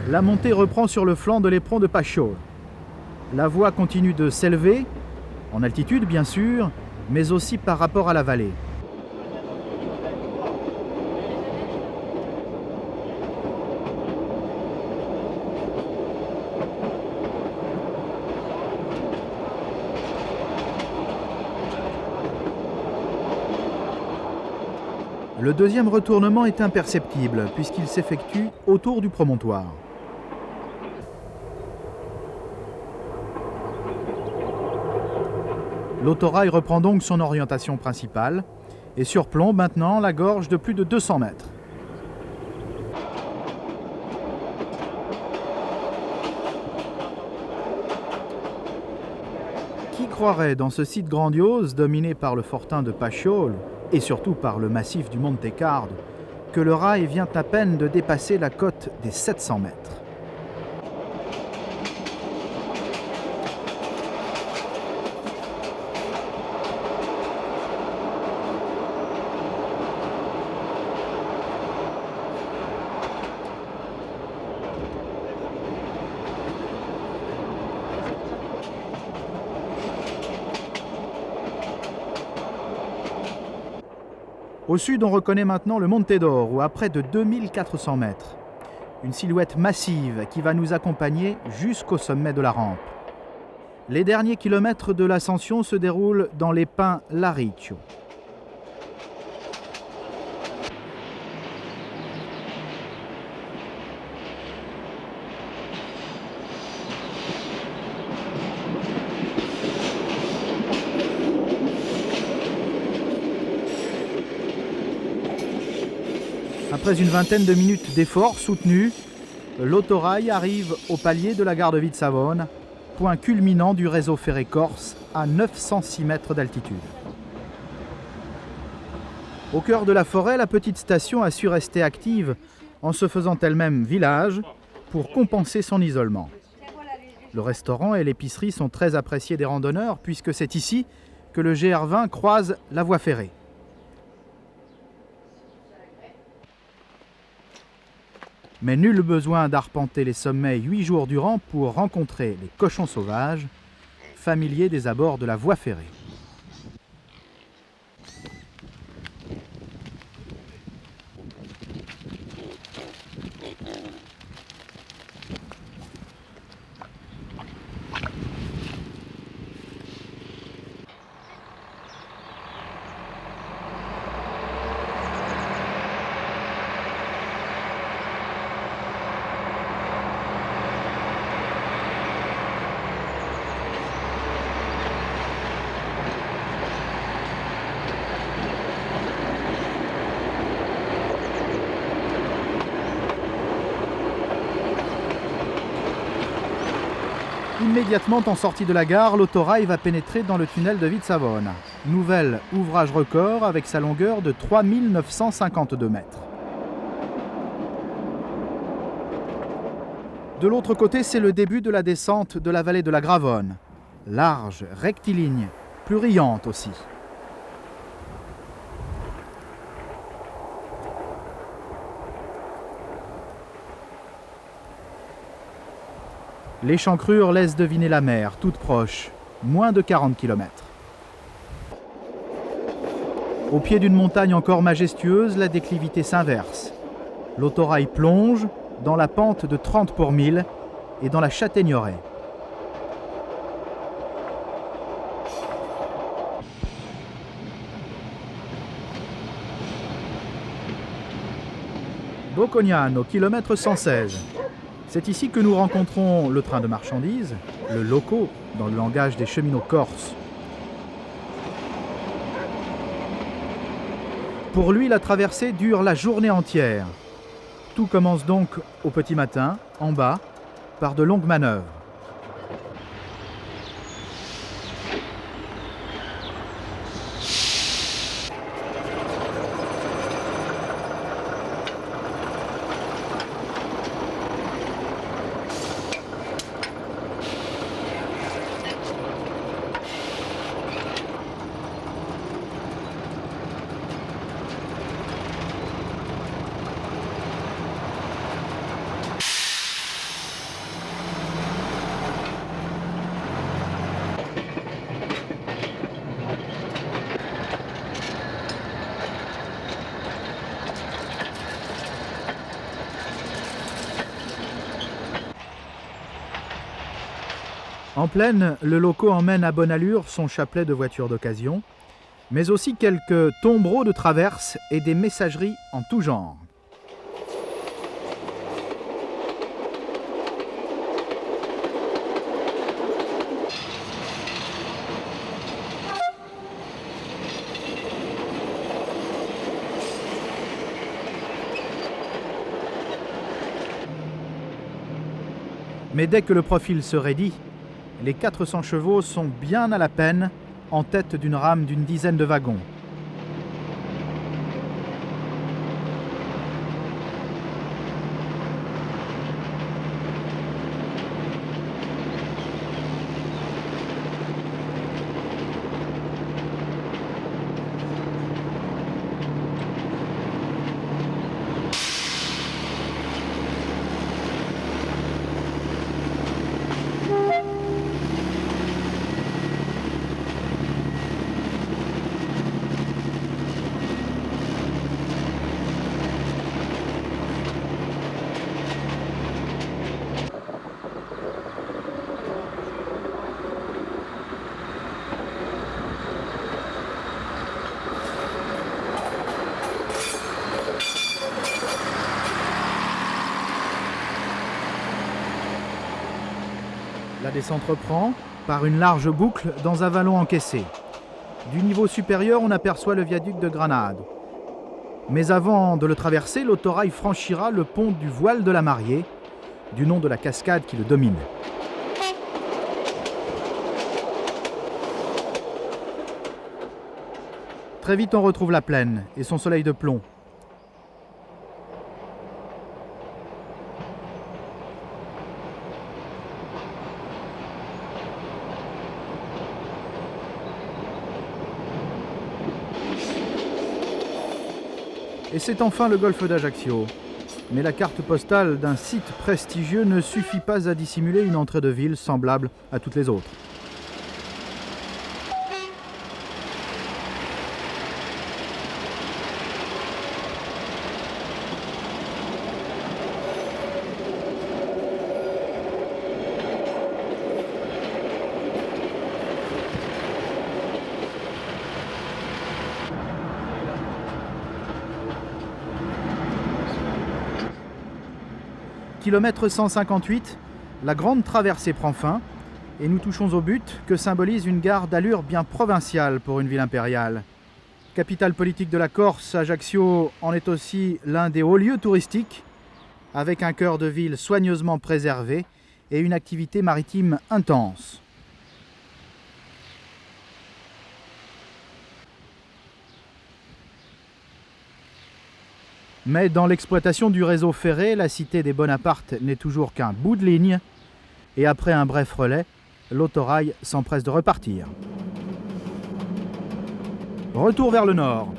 La montée reprend sur le flanc de l'éperon de Pachol. La voie continue de s'élever, en altitude bien sûr, mais aussi par rapport à la vallée. Le deuxième retournement est imperceptible puisqu'il s'effectue autour du promontoire. L'autorail reprend donc son orientation principale et surplombe maintenant la gorge de plus de 200 mètres. Qui croirait dans ce site grandiose dominé par le fortin de Pachol et surtout par le massif du Monte Cardo que le rail vient à peine de dépasser la cote des 700 mètres. Au sud, on reconnaît maintenant le Monte d'Oro, à près de 2400 mètres. Une silhouette massive qui va nous accompagner jusqu'au sommet de la rampe. Les derniers kilomètres de l'ascension se déroulent dans les pins Lariccio. Après une vingtaine de minutes d'efforts soutenus, l'autorail arrive au palier de la gare de Vitsavone, point culminant du réseau ferré corse à 906 mètres d'altitude. Au cœur de la forêt, la petite station a su rester active en se faisant elle-même village pour compenser son isolement. Le restaurant et l'épicerie sont très appréciés des randonneurs puisque c'est ici que le GR20 croise la voie ferrée. Mais nul besoin d'arpenter les sommets 8 jours durant pour rencontrer les cochons sauvages, familiers des abords de la voie ferrée. Immédiatement en sortie de la gare, l'autorail va pénétrer dans le tunnel de Vitsavone. Nouvel ouvrage record avec sa longueur de 3952 mètres. De l'autre côté, c'est le début de la descente de la vallée de la Gravone. Large, rectiligne, plus riante aussi. L'échancrure laisse deviner la mer, toute proche, moins de 40 km. Au pied d'une montagne encore majestueuse, la déclivité s'inverse. L'autorail plonge dans la pente de 30 pour 1000 et dans la châtaigneraie. Bocognano, kilomètre 116. C'est ici que nous rencontrons le train de marchandises, le loco, dans le langage des cheminots corses. Pour lui, la traversée dure la journée entière. Tout commence donc au petit matin, en bas, par de longues manœuvres. En plaine, le loco emmène à bonne allure son chapelet de voitures d'occasion, mais aussi quelques tombereaux de traverse et des messageries en tout genre. Mais dès que le profil se raidit, les 400 chevaux sont bien à la peine en tête d'une rame d'une dizaine de wagons. La descente reprend par une large boucle dans un vallon encaissé. Du niveau supérieur, on aperçoit le viaduc de Granade. Mais avant de le traverser, l'autorail franchira le pont du Voile de la Mariée, du nom de la cascade qui le domine. Très vite, on retrouve la plaine et son soleil de plomb. Et c'est enfin le golfe d'Ajaccio. Mais la carte postale d'un site prestigieux ne suffit pas à dissimuler une entrée de ville semblable à toutes les autres. Kilomètre 158, la grande traversée prend fin et nous touchons au but que symbolise une gare d'allure bien provinciale pour une ville impériale. Capitale politique de la Corse, Ajaccio en est aussi l'un des hauts lieux touristiques, avec un cœur de ville soigneusement préservé et une activité maritime intense. Mais dans l'exploitation du réseau ferré, la cité des Bonaparte n'est toujours qu'un bout de ligne, et après un bref relais, l'autorail s'empresse de repartir. Retour vers le nord.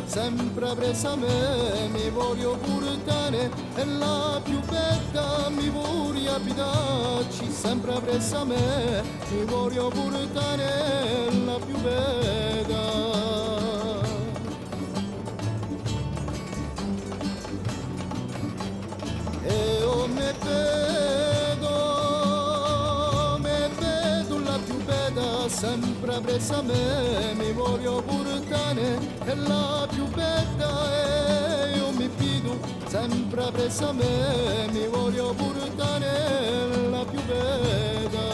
sempre presa a me, mi voglio portare e la più bella mi voglio abitarci, sempre presa a me, mi voglio portare la più bella. E io mi vedo la più bella, sempre presa a me, mi voglio portare e la più bella e io mi fido, sempre presa a me, mi voglio portare la più bella.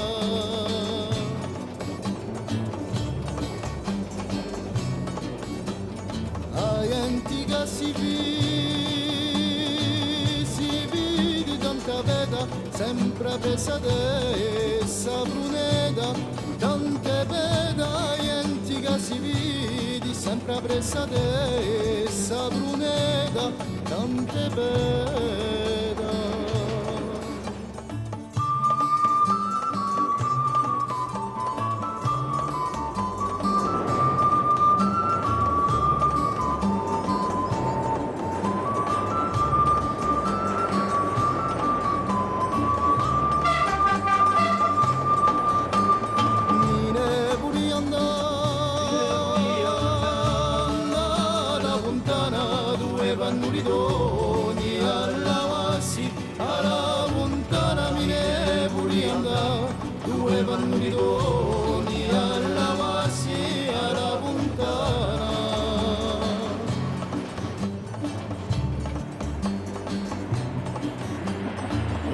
Ai antica si vede tanta veda, sempre presa te e sapruneda, tante veda, ai antica si vede, sempre presa te e sapruneda, tante veda. Vannuridoni alla vassi, alla montana mine puri andà, due vannuridoni alla vassi, alla montana.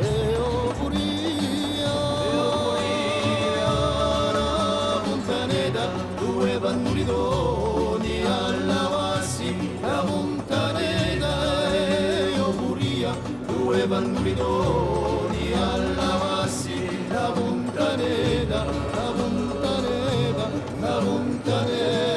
E o puria, alla montaneta, due vannuridoni alla vassi, la montaneta. Due vannuridoni alla vassi, la montaneta, la montaneta, la montaneta.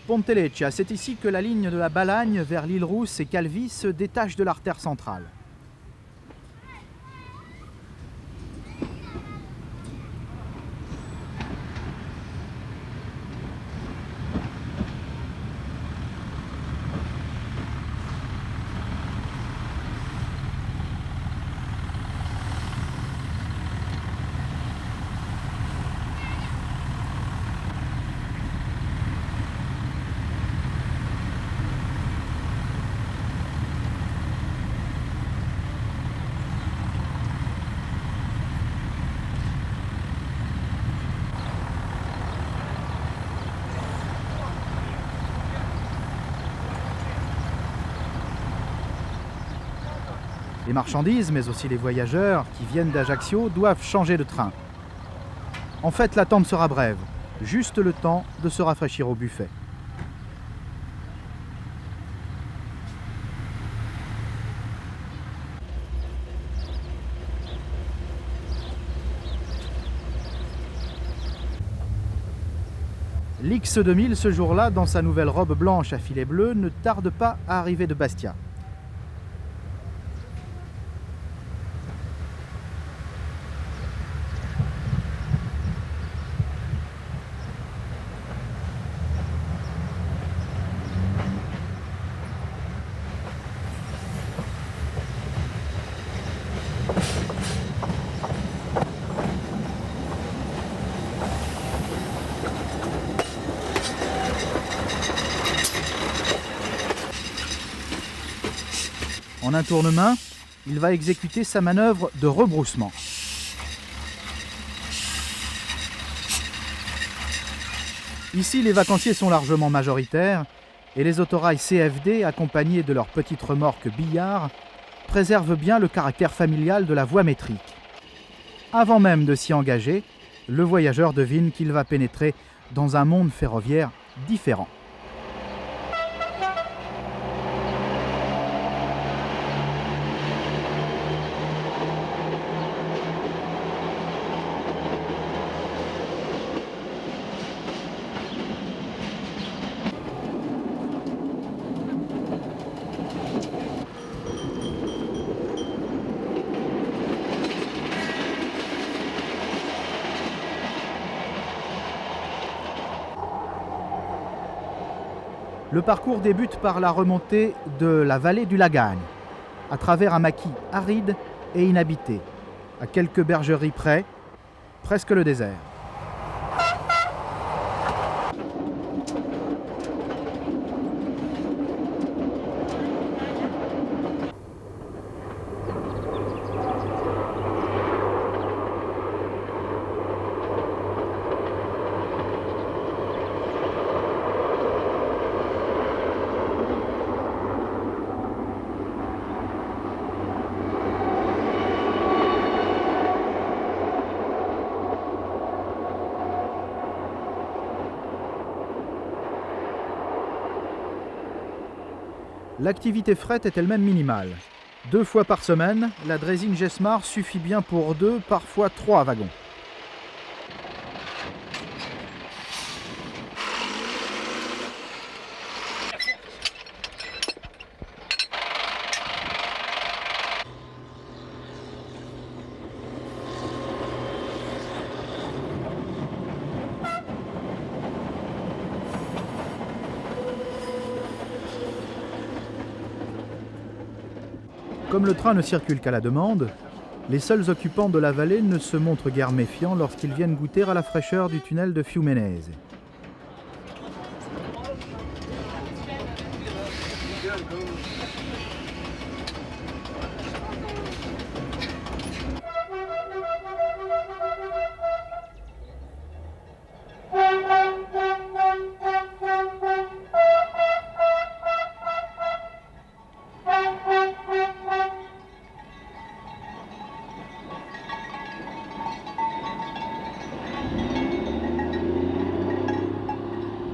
Ponteleccia, c'est ici que la ligne de la Balagne vers l'île Rousse et Calvi se détache de l'artère centrale. Les marchandises, mais aussi les voyageurs qui viennent d'Ajaccio doivent changer de train. En fait, l'attente sera brève, juste le temps de se rafraîchir au buffet. L'X2000, ce jour-là, dans sa nouvelle robe blanche à filet bleu, ne tarde pas à arriver de Bastia. En un tournement, il va exécuter sa manœuvre de rebroussement. Ici, les vacanciers sont largement majoritaires et les autorails CFD, accompagnés de leurs petites remorques billards, préservent bien le caractère familial de la voie métrique. Avant même de s'y engager, le voyageur devine qu'il va pénétrer dans un monde ferroviaire différent. Le parcours débute par la remontée de la vallée du Lagagne, à travers un maquis aride et inhabité, à quelques bergeries près, presque le désert. L'activité fret est elle-même minimale. 2 fois par semaine, la draisine Jesmar suffit bien pour 2, parfois 3 wagons. Comme le train ne circule qu'à la demande, les seuls occupants de la vallée ne se montrent guère méfiants lorsqu'ils viennent goûter à la fraîcheur du tunnel de Fiumenese.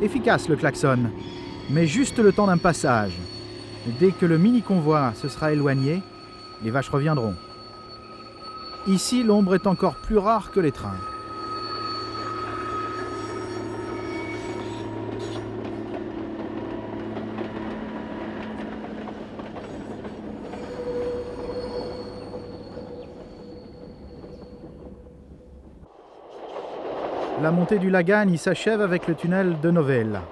Efficace le klaxon, mais juste le temps d'un passage. Dès que le mini-convoi se sera éloigné, les vaches reviendront. Ici, l'ombre est encore plus rare que les trains. La montée du Lagagne s'achève avec le tunnel de Novella.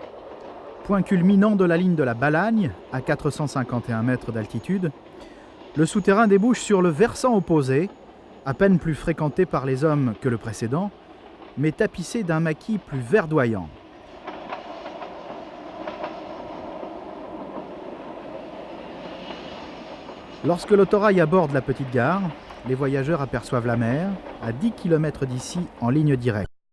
Point culminant de la ligne de la Balagne, à 451 mètres d'altitude, le souterrain débouche sur le versant opposé, à peine plus fréquenté par les hommes que le précédent, mais tapissé d'un maquis plus verdoyant. Lorsque l'autorail aborde la petite gare, les voyageurs aperçoivent la mer, à 10 km d'ici en ligne directe.